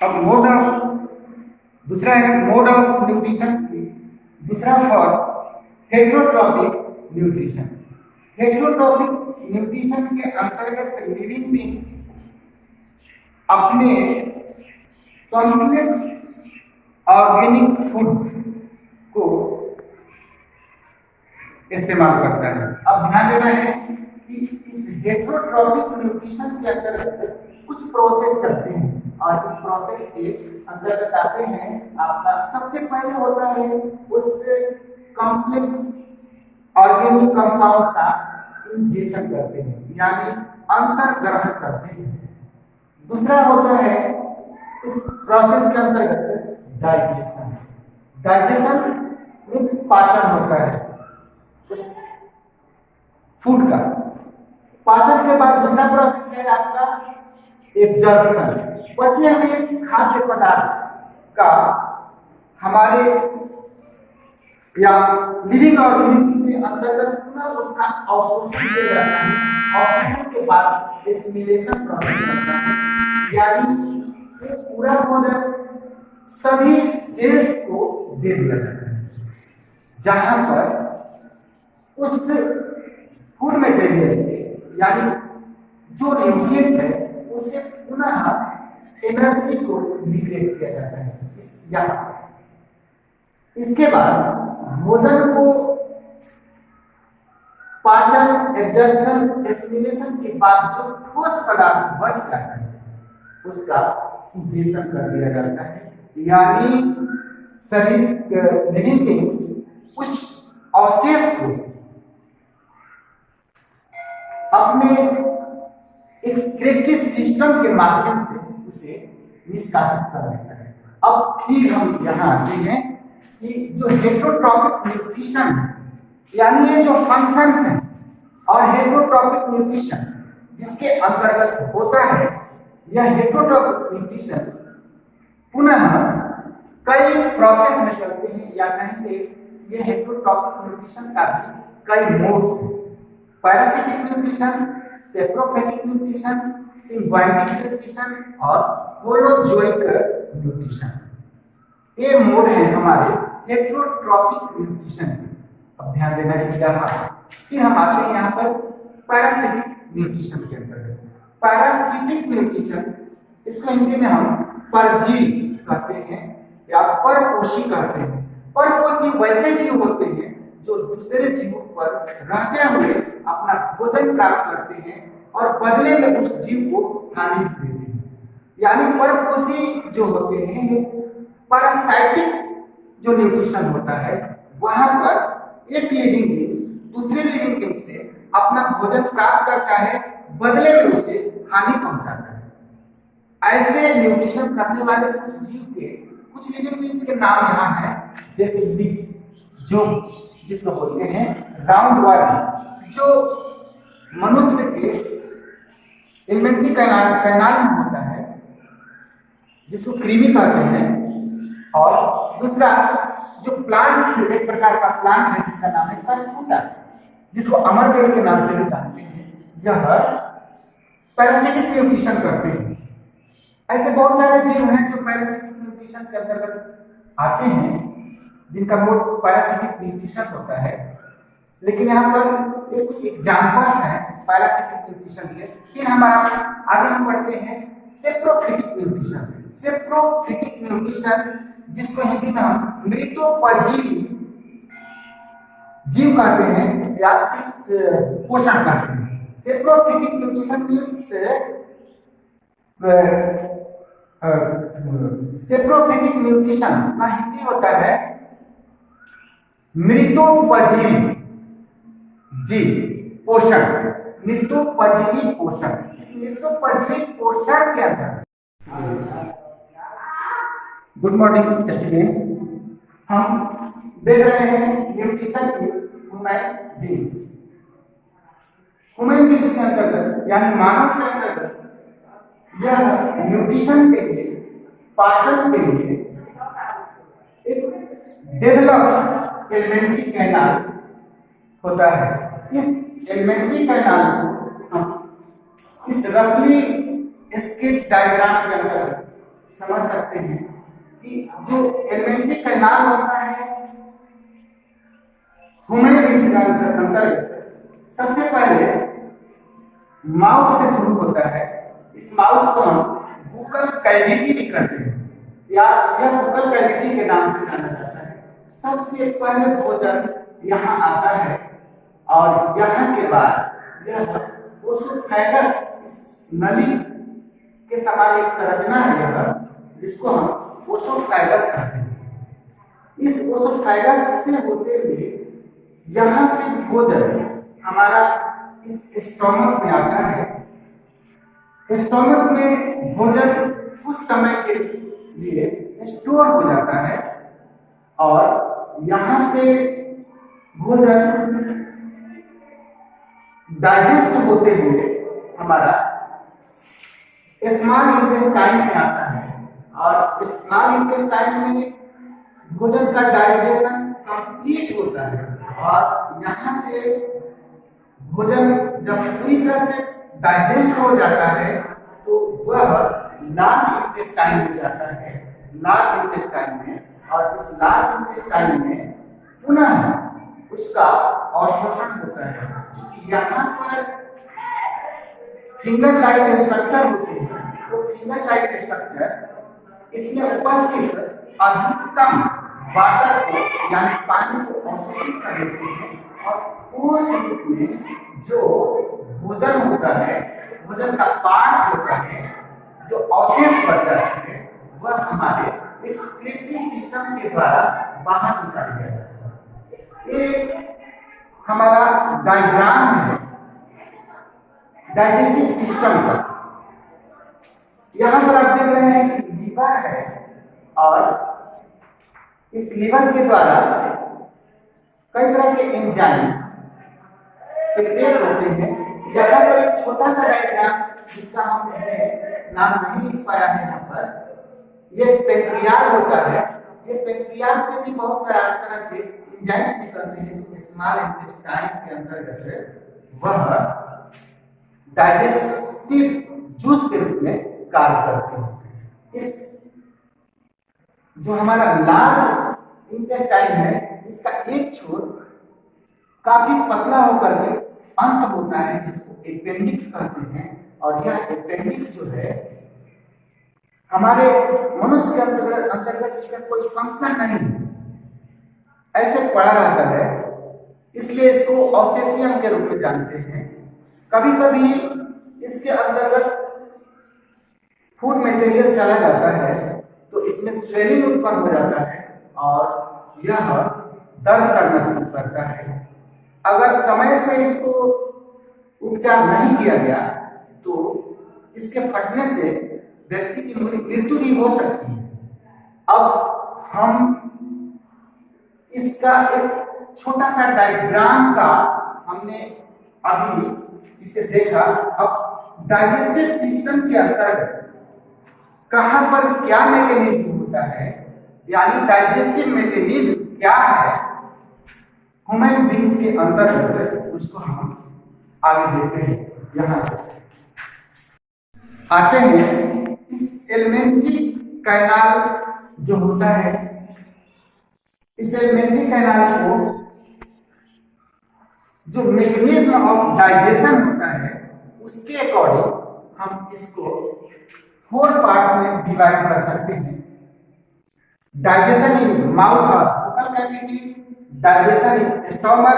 अब mode of, दूसरा है मोड ऑफ न्यूट्रिशन, दूसरा for heterotrophic nutrition. Heterotrophic nutrition के अंतर्गत लिविंग बींग्स अपने कॉम्प्लेक्स ऑर्गेनिक फूड को इस्तेमाल करता है। अब ध्यान देना है कि इस हेट्रोट्रॉपिक न्यूट्रिशन के अंतर्गत कुछ प्रोसेस चलते हैं और इस प्रोसेस के अंतर्गत आते हैं आपका सबसे पहले होता है उस कॉम्प्लेक्स ऑर्गेनिक कंपाउंड का इंजेक्शन करते हैं यानी अंतर्ग्रहण करते हैं। दूसरा होता है इस प्रोसेस के अंतर्गत डाइजेशन। डाइजेशन मीन्स पाचन होता है उस फूड का। पाचन के बाद दूसरा प्रोसेस है आपका एब्जॉर्प्शन। बचे हुए खाद्य पदार्थ का हमारे या लिविंग ऑर्गेनिज्म के अंतर्गत पुनः उसका अवशोषण किया जाता है। अवशोषण के बाद एसिमिलेशन प्रोसेस होता है यानी ये पूरा भोजन सभी सेल्स को दे दिया जाता है, जहां पर उस फूड मटेरियल से यानी जो न्यूट्रिएंट है उसे पुनः एनर्जी को लिबरेट किया जाता है। इसके बाद भोजन को पाचन, एब्जॉर्प्शन, एसिमिलेशन के बाद जो ठोस पदार्थ बच जाता है उसका इंजेक्शन कर दिया जाता है यानी शरीर लिविंग थिंग्स उस अवशेष को अपने एक्सक्रीटरी सिस्टम के माध्यम से उसे निष्कासित कर देता है। अब फिर हम यहाँ आते हैं कि जो हेट्रोट्रॉपिक न्यूट्रिशन यानी ये जो फंक्शंस हैं और हेट्रोट्रॉपिक न्यूट्रिशन जिसके अंतर्गत होता है, यह हेट्रोट्रॉपिक न्यूट्रिशन पुनः कई प्रोसेस में चलते हैं या कहेंगे ये हेट्रोट्रॉपिक न्यूट्रिशन का भी कई मोड्स हैं। Parasitic nutrition, saprophytic nutrition, symbiotic nutrition और होलोजोइक न्यूट्रिशन, ये मोड है हमारे हेट्रोट्रॉपिक न्यूट्रिशन के। अब ध्यान देना है यहाँ। फिर हम आते हैं यहाँ पर पैरासिटिक न्यूट्रिशन के अंतर्गत। पैरासिटिक न्यूट्रिशन, इसको हिंदी में हम परजीवी कहते हैं या परपोषी कहते हैं। परपोषी वैसे जीव होते हैं जो दूसरे जीवों पर रहते हुए अपना भोजन प्राप्त करते हैं और बदले में उस जीव को हानि देते हैं। यानी परपोषी जो होते हैं, पैरासाइटिक जो न्यूट्रिशन होता है वहां पर एक लिविंग बींग दूसरे लिविंग बींग से अपना भोजन प्राप्त करता है, बदले में उसे हानि पहुंचाता है। ऐसे न्यूट्रिशन करने वाले कुछ जीव के, कुछ लिविंग बींग्स के नाम यहाँ है, जैसे लीच जो जिसको बोलते हैं राउंड वर्म, जो मनुष्य के एलिमेंट्री कैनाल में होता है जिसको कृमि कहते हैं। और दूसरा जो प्लांट, एक प्रकार का प्लांट है जिसका नाम है कस्कुटा, जिसको अमरबेल के नाम से भी जानते हैं, यह पैरासिटिक न्यूट्रिशन करते हैं। ऐसे बहुत सारे जीव हैं जो पैरासिटिक न्यूट्रिशन के अंतर्गत आते हैं जिनका मोड पैरासिटिक न्यूट्रिशन होता है। लेकिन यहाँ पर ये कुछ एग्जांपल्स हैं पैरासिटिक न्यूट्रिशन के। फिर हमारा आगे हम बढ़ते हैं सेप्रोफिटिक न्यूट्रिशन। सेप्रोफिटिक न्यूट्रिशन जिसको हिंदी में हम मृतोपजीवी जीव कहते हैं या पोषण कहते हैं। Saprophytic nutrition means saprophytic nutrition का हिंदी होता है मृतोपजीवी जीव पोषण, मृतोपजीवी पोषण। इस मृतोपजीवी पोषण के अंदर, गुड मॉर्निंग स्टूडेंट्स, हम देख रहे हैं न्यूट्रिशन की ह्यूमन बींग्स। ह्यूमन बींग्स के अंतर्गत यानी मानव के अंतर्गत यह न्यूट्रिशन के लिए, पाचन के लिए एक डेवलप एलिमेंट्री कैनाल होता है। इस एलिमेंट्री कैनाल को हम इस रफली स्केच डायग्राम के अंतर्गत समझ सकते हैं कि जो एलिमेंट्री कैनाल होता है ह्यूमन बींग्स के अंतर्गत सबसे पहले माउथ से शुरू होता है। इस माउथ को हम बुकल कैविटी भी कहते हैं या यह बुकल कैविटी के नाम से जाना जाता है। सबसे पहले भोजन यहाँ आता है और यहाँ के बाद यह ओसोफेगस, इस नली के समान एक संरचना है यह, जिसको हम ओसोफेगस कहते हैं। इस ओसोफेगस से होते हुए यहाँ से भोजन हमारा इस स्टोमक में आता है। स्टोमक में भोजन कुछ समय के लिए स्टोर हो जाता है और यहाँ से भोजन डाइजेस्ट होते हुए हमारा स्मॉल इंटेस्टाइन में आता है और स्मॉल इंटेस्टाइन में भोजन का डाइजेशन कंप्लीट होता है और यहाँ से भोजन जब पूरी तरह से डाइजेस्ट हो जाता है तो वह लार्ज इंटेस्टाइन में जाता है, लार्ज इंटेस्टाइन में, और इस लार्ज इंटेस्टाइन में पुनः उसका अवशोषण होता है। क्योंकि यहाँ पर फिंगर लाइक स्ट्रक्चर होते हैं, तो फिंगर लाइक स्ट्रक्चर इसमें उपस्थित अधिकतम वाटर को यानी पानी को अवशोषित कर लेते हैं और उस रूप में जो भोजन होता है, भोजन का पार्ट होता है, जो अवशेष बच जाता है, वह हमारे एक्सक्रीटरी सिस्टम के द्वारा बाहर निकाल दिया जाता है। ये हमारा डायग्राम है डाइजेस्टिव सिस्टम का। यहाँ पर आप देख रहे हैं कि लीवर है और इस लीवर के द्वारा कई तरह के एंजाइम्स सीक्रेट होते हैं। यहाँ पर एक छोटा सा डायग्राम जिसका हमने नाम नहीं लिख पाया है यहाँ पर, ये पेंक्रियाज होता है। ये पेंक्रियाज से भी बहुत सारे तरह के एंजाइम्स निकलते हैं जो स्मॉल इंटेस्टाइन के अंतर्गत वह डाइजेस्टिव जूस के रूप में कार्य करते हैं। इस जो हमारा लार्ज इंटेस्टाइन है, इसका एक छोर काफी पतला होकर के अंत होता है जिसको अपेंडिक्स कहते हैं, और यह अपेंडिक्स जो है हमारे मनुष्य के अंतर्गत इसका कोई फंक्शन नहीं, ऐसे पड़ा रहता है, इसलिए इसको ऑसेशियम के रूप में जानते हैं। कभी कभी इसके अंतर्गत फूड मटेरियल चला जाता है तो इसमें स्वेलिंग उत्पन्न हो जाता है और यह दर्द करना शुरू करता है। अगर समय से इसको उपचार नहीं किया गया तो इसके फटने से व्यक्ति की मृत्यु भी हो सकती है। अब हम इसका एक छोटा सा डायग्राम का हमने अभी इसे देखा। अब डाइजेस्टिव सिस्टम के अंतर्गत कहां पर क्या मैकेनिज्म होता है, यानी डाइजेस्टिव मैकेनिज्म क्या है ह्यूमन बींग्स के अंतर्गत, उसको हम आगे देखते हैं। यहां से आते हैं इस एलिमेंट्री कैनाल जो होता है, इस एलिमेंट्री कैनाल को जो मैकेनिज्म ऑफ डाइजेशन होता है उसके अकॉर्डिंग हम इसको 4 पार्ट्स में डिवाइड कर सकते हैं। डाइजेशन इन माउथ और buccal cavity, digestion in stomach,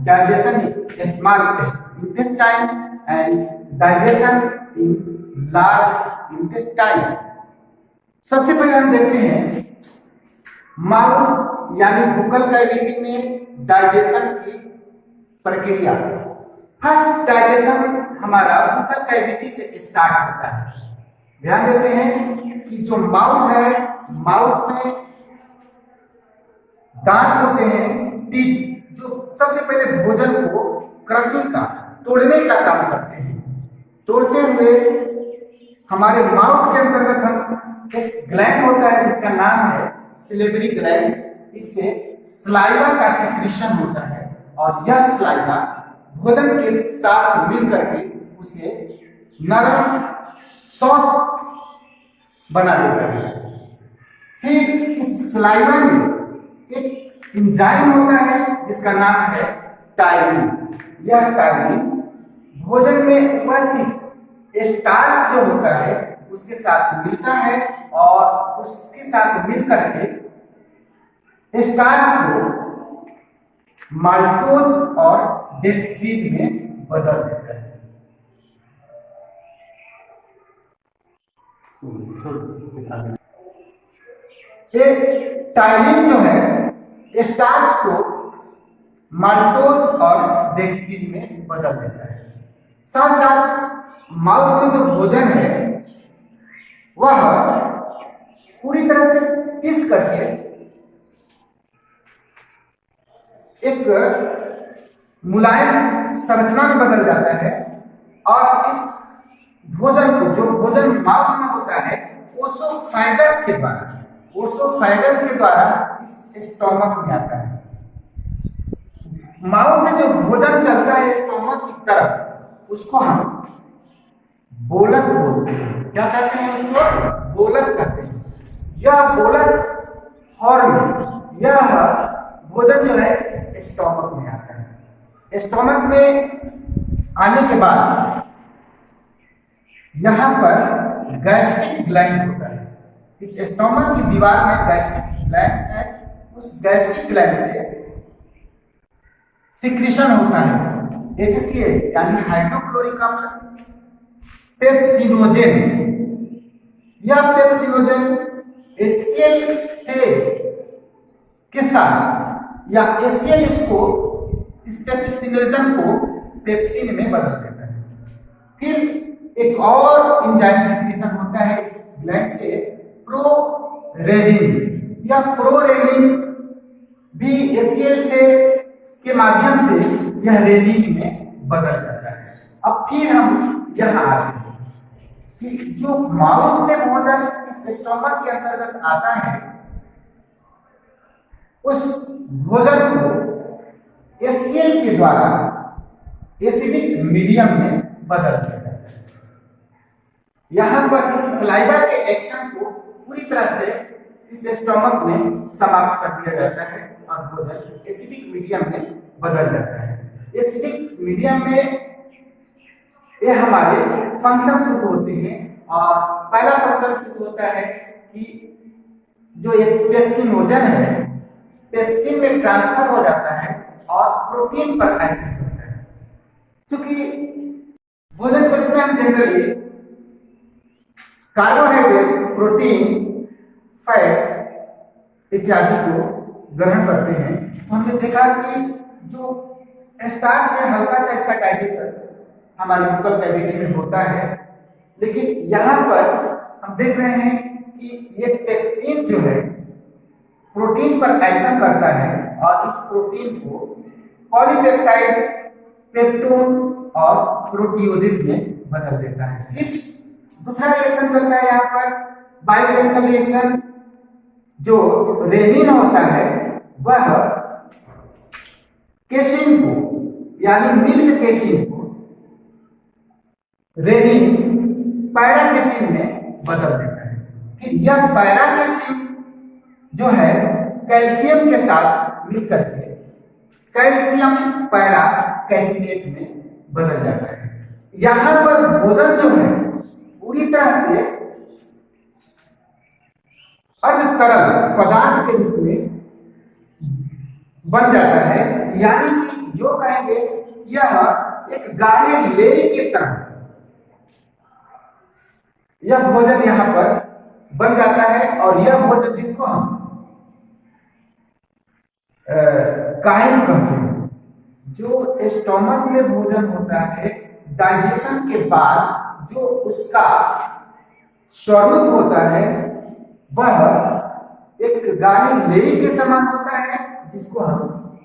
digestion in small intestine and digestion in large intestine. सबसे पहले हम देखते हैं माउथ यानी बुकल कैविटी में डाइजेशन की प्रक्रिया। फर्स्ट डाइजेशन हमारा बुकल कैविटी से स्टार्ट होता है। ध्यान देते हैं कि जो माउथ है, माउथ में दांत होते हैं, टीथ, जो सबसे पहले भोजन को क्रशिंग का, तोड़ने का काम करते हैं। तोड़ते हुए हमारे माउथ के अंतर्गत हम एक ग्लैंड होता है जिसका नाम है सिलिवरी ग्लैंड। इससे स्लाइवा का सिक्रीशन होता है और यह स्लाइवा भोजन के साथ मिल करके उसे नरम सॉफ्ट बना देता है। फिर इस सलाइवा में एक एंजाइम होता है जिसका नाम है टायरिन। यह टायरिन भोजन में उपस्थित स्टार्च जो होता है उसके साथ मिलता है और उसके साथ मिलकर के स्टार्च को माल्टोज और डेक्स्ट्रीन में बदल देता है। ये टायरिन जो है स्टार्च को माल्टोज और डेक्स्ट्रीन में बदल देता है। साथ साथ माउथ में जो भोजन है वह पूरी तरह से पीस करके एक मुलायम संरचना में बदल जाता है और इस भोजन को, जो भोजन माउथ में होता है, ओसोफैगस के द्वारा इस स्टोमक में आता है। माउथ से जो भोजन चलता है स्टोमक की तरफ उसको हम बोलस बोलते हैं। क्या कहते हैं उसको? बोलस कहते हैं। यह बोलस हॉर्न, यह भोजन जो है इस स्टोमक में आता है। स्टोमक में आने के बाद यहां पर गैस्ट्रिक ग्लैंड होता है। इस स्टोमक की दीवार में गैस्ट्रिक ग्लैंड्स है। उस गैस्ट्रिक ग्लैंड से सिक्रीशन होता है HCl यानी हाइड्रोक्लोरिक अम्ल, पेप्सिनोजेन। यह पेप्सिनोजेन HCl से के साथ या HCl इस पेप्सिनोजेन को पेप्सिन में बदल देता है। फिर एक और एंजाइम सिक्रीशन होता है इस ग्लैंड से, प्रोरेनिन। यह प्रोरेनिन भी HCl से के माध्यम से यह रेनिन में बदल जाता है। अब फिर हम यहाँ आते हैं कि जो माउथ से भोजन इस स्टोमक के अंतर्गत आता है उस भोजन को HCl के द्वारा एसिडिक मीडियम में बदल दिया जाता है। यहाँ पर इस सलाइवा के एक्शन को पूरी तरह से इस स्टोमक में समाप्त कर दिया जाता है और भोजन एसिडिक मीडियम में बदल जाता है। एसिडिक मीडियम में ये हमारे फंक्शन शुरू होते हैं और पहला फंक्शन शुरू होता है कि जो एक पेप्सिनोजन है पेप्सिन में ट्रांसफर हो जाता है और प्रोटीन पर एक्शन करता है। क्योंकि भोजन करते में हम जनरली कार्बोहाइड्रेट, प्रोटीन, फैट्स इत्यादि को ग्रहण करते हैं, तो हमने देखा कि जो स्टार्च है हल्का सा इसका डाइजेशन हमारे बुकल कैविटी में होता है, लेकिन यहाँ पर हम देख रहे हैं कि ये पेप्सिन जो है प्रोटीन पर एक्शन करता है और इस प्रोटीन को पॉलीपेप्टाइड, पेप्टोन और प्रोटियोजेज में बदल देता है। फिर दूसरा रिएक्शन चलता है यहाँ पर बायोकेमिकल रिएक्शन। जो रेनिन होता है वह केसिन को यानी मिल्क केसिन को रेनिन पैरा केसिन में बदल देता है। फिर यह पैरा केसिन जो है कैल्शियम के साथ मिलकर के कैल्शियम पैरा कैसिनेट में बदल जाता है। यहां पर भोजन जो है पूरी तरह से अर्ध तरल पदार्थ के रूप में बन जाता है, यानी कि जो कहेंगे यह एक गाढ़े लेई की तरह यह भोजन यहां पर बन जाता है। और यह भोजन जिसको हम कायम कहते हैं, जो स्टोमक में भोजन होता है डाइजेशन के बाद जो उसका स्वरूप होता है वह एक गाढ़ी लेई के समान होता है जिसको हम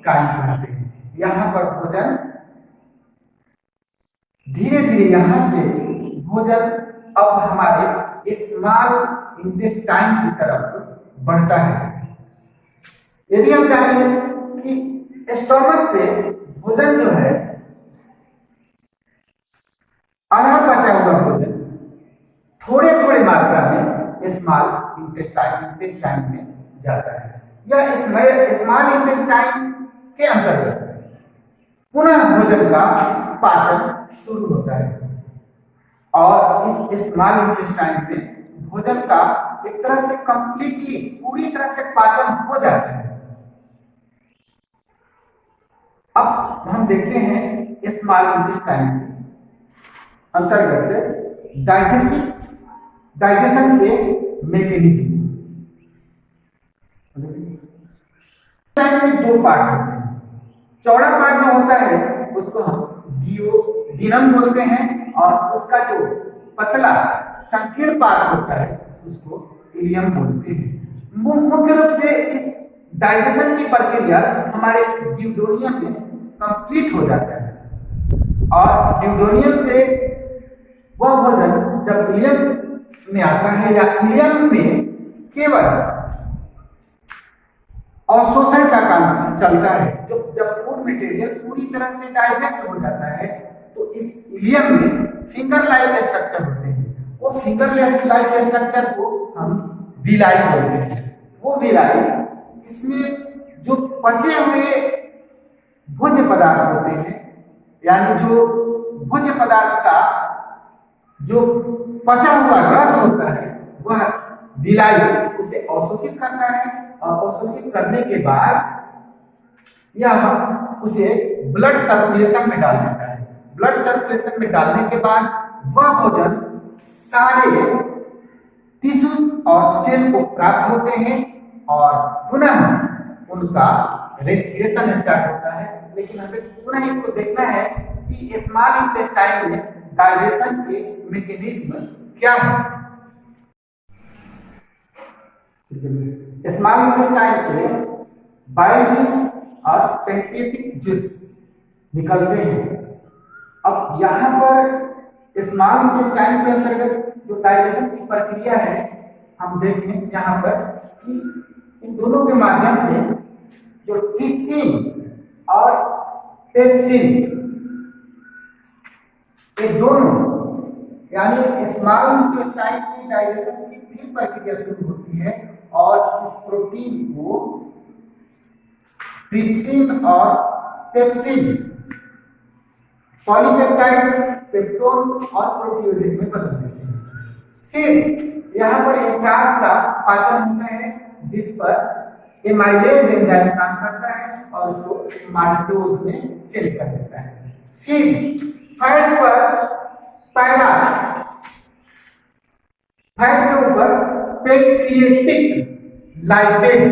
कायम कहते हैं। यहाँ पर भोजन धीरे धीरे यहाँ से भोजन अब हमारे स्मॉल इंटेस्टाइन की तरफ बढ़ता है। ये भी हम जाने कि स्टोमक से भोजन जो है आधा पचा हुआ भोजन थोड़े थोड़े मात्रा में स्मॉल इंटेस्टाइन में जाता है। यह स्मॉल इंटेस्टाइन के अंतर्गत पुनः भोजन का पाचन शुरू होता है और इस स्मॉल इंटेस्टाइन में भोजन का एक तरह से कंप्लीटली पूरी तरह से पाचन हो जाता है। अब हम देखते हैं स्मॉल इंटेस्टाइन के अंतर्गत डाइजेशन के मैकेनिज्म में दो पार्ट होते हैं। चौड़ा पार्ट जो होता है उसको हम डियोडिनम बोलते हैं और उसका जो पतला संकीर्ण पार्ट होता है उसको इलियम बोलते हैं। मुख्य रूप से इस डाइजेशन की प्रक्रिया हमारे इस ड्यूडेनियम में कंप्लीट हो जाता है और ड्यूडेनियम से वह भोजन जब इलियम में आता है या इलियम में केवल अवशोषण का काम चलता है। जब फूड मटेरियल पूरी तरह से डाइजेस्ट हो जाता है तो इस इलियम में फिंगर लाइक स्ट्रक्चर होते हैं। वो फिंगर लाइक स्ट्रक्चर को हम विलाई बोलते हैं। वो विलाई इसमें जो पचे हुए भोज्य पदार्थ होते हैं यानी जो भोज्य पदार्थ का जो पचा हुआ रस होता है वह विलाई उसे अवशोषित करता है और अवशोषित करने के बाद यह उसे ब्लड सर्कुलेशन में डाल देता है। ब्लड सर्कुलेशन में डालने के बाद वह भोजन सारे टिश्यूज और सेल को प्राप्त होते हैं और पुनः उनका रेस्पिरेशन स्टार्ट होता है। लेकिन हमें पुनः इसको देखना है कि स्मॉल इंटेस्टाइन में डाइजेशन के मैकेनिज्म क्या है। स्मॉल इंटेस्टाइन से बाइल जूस और पैंक्रियाटिक जूस निकलते हैं। अब यहाँ पर स्मॉल इंटेस्टाइन के अंतर्गत जो डाइजेशन की प्रक्रिया है हम देखें यहाँ पर कि इन दोनों के माध्यम से जो ट्रिप्सिन और पेप्सिन ये दोनों यानी स्मॉल इंटेस्टाइन की डाइजेशन की फिर प्रक्रिया शुरू होती है और इस प्रोटीन को ट्रिप्सिन और पेप्सिन पॉलीपेप्टाइड पेप्टोन और प्रोटियोजेज में बदल देते हैं। फिर यहाँ पर स्टार्च का पाचन होता है जिस पर एमाइलेज एंजाइम काम करता है और उसको माल्टोज में चेंज कर देता है। फिर फैट के ऊपर पैंक्रियाटिक लाइपेज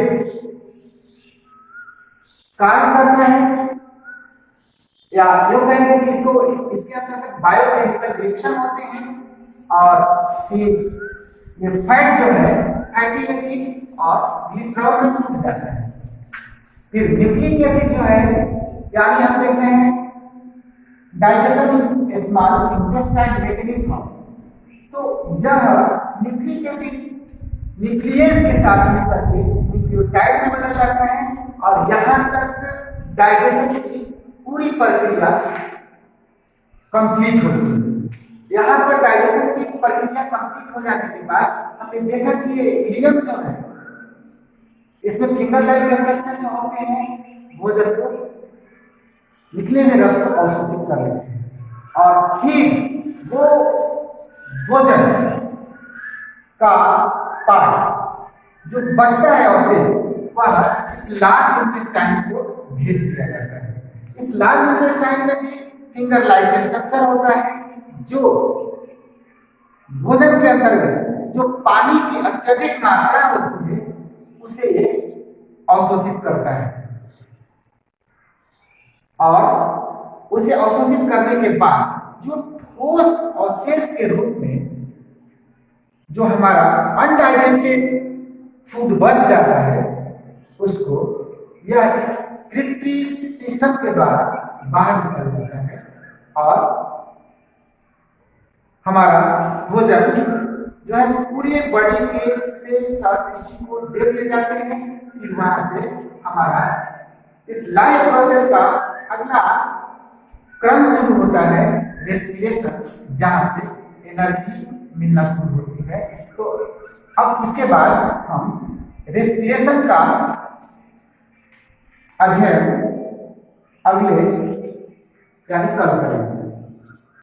कार्य करता है या यूं कहेंगे कि इसके अंतर्गत बायोकेमिकल रिएक्शन होते हैं और फिर ये फैट जो है फैटी एसिड और ग्लिसरॉल में टूट जाता है। फिर न्यूक्लिक एसिड जो है यानी हम देख रहे हैं digestion in small intestine mechanism तो यह न्यूक्लिक एसिड न्यूक्लियस के साथ मिलकर के न्यूक्लियोटाइड में बदल जाता है और यहाँ तक डाइजेशन की पूरी प्रक्रिया कंप्लीट होती है। यहाँ पर डाइजेशन की प्रक्रिया कंप्लीट हो जाने के बाद हमने देखा कि ये इलियम जो है इसमें फिंगर लाइक स्ट्रक्चर जो होते हैं भोजन को निकले हुए रस को अवशोषित कर लेते हैं और फिर वो भोजन का पार्ट जो बचता है अवशेष वह इस लार्ज इंटेस्टाइन को भेज दिया जाता है। इस लार्ज इंटेस्टाइन में भी फिंगर लाइक स्ट्रक्चर होता है जो भोजन के अंतर्गत जो पानी की अत्यधिक मात्रा होती है उसे अवशोषित करता है और उसे अवशोषित करने के बाद जो ठोस अवशेष के रूप में जो हमारा अनडाइजेस्टेड फूड बच जाता है उसको यह एक्सक्रीटरी सिस्टम के द्वारा बाहर निकल जाता है और हमारा भोजन जो है पूरे बॉडी के सेल्स और टिश्यू को दे दिए जाते हैं। फिर वहां से हमारा इस लाइफ प्रोसेस का अगला क्रम शुरू होता है रेस्पिरेशन जहां से एनर्जी मिलना शुरू होती है। तो अब इसके बाद हम रेस्पिरेशन का अध्ययन अगले यानी कल करेंगे।